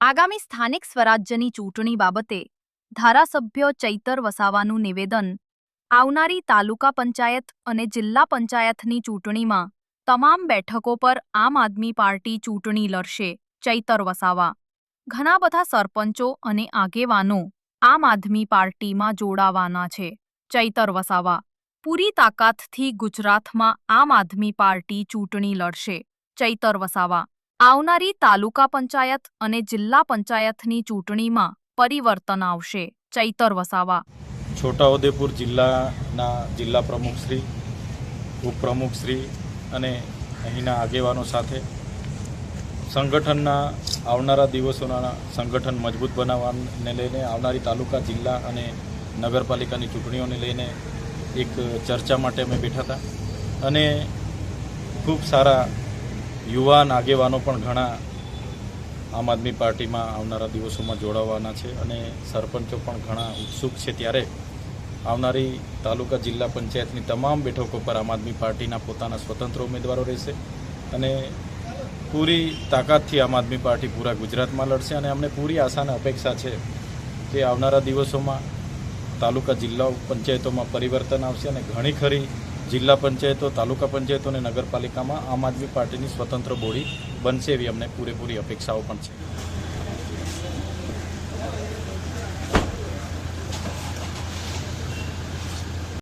આગામી સ્થાનિક સ્વરાજ્યની ચૂંટણી બાબતે ધારાસભ્ય ચૈતર વસાવાનું નિવેદન. આવનારી તાલુકા પંચાયત અને જિલ્લા પંચાયતની ચૂંટણીમાં તમામ બેઠકો પર આમ આદમી પાર્ટી ચૂંટણી લડશે. ચૈતર વસાવા. ઘણા બધા સરપંચો અને આગેવાનો આમ આદમી પાર્ટીમાં જોડાવાના છે. ચૈતર વસાવા. પૂરી તાકાતથી ગુજરાતમાં આમ આદમી પાર્ટી ચૂંટણી લડશે. ચૈતર વસાવા. આવનારી તાલુકા પંચાયત અને જિલ્લા પંચાયતની ચૂંટણીમાં પરિવર્તન આવશે. ચૈતર વસાવા. છોટાઉદેપુર જિલ્લાના જિલ્લા પ્રમુખશ્રી, ઉપપ્રમુખશ્રી અને અહીંના આગેવાનો સાથે સંગઠનના આવનારા દિવસોના સંગઠન મજબૂત બનાવવાને લઈને આવનારી તાલુકા, જિલ્લા અને નગરપાલિકાની ચૂંટણીઓને લઈને એક ચર્ચા માટે અમે બેઠા હતા અને ખૂબ સારા યુવાન આગેવાનો પણ ઘણા આમ આદમી પાર્ટીમાં આવનારા દિવસોમાં જોડાવાના છે અને સરપંચો પણ ઘણા ઉત્સુક છે. ત્યારે આવનારી તાલુકા, જિલ્લા પંચાયતની તમામ બેઠકો પર આમ આદમી પાર્ટીના પોતાના સ્વતંત્ર ઉમેદવારો રહેશે અને પૂરી તાકાતથી આમ આદમી પાર્ટી પૂરા ગુજરાતમાં લડશે અને અમને પૂરી આશા અને અપેક્ષા છે કે આવનારા દિવસોમાં તાલુકા, જિલ્લા પંચાયતોમાં પરિવર્તન આવશે અને ઘણી ખરી જિલ્લા પંચાયતો, તાલુકા પંચાયતો અને નગરપાલિકામાં આમ આદમી પાર્ટીની સ્વતંત્ર બોડી બનશે એવી અમને પૂરેપૂરી અપેક્ષાઓ પણ છે.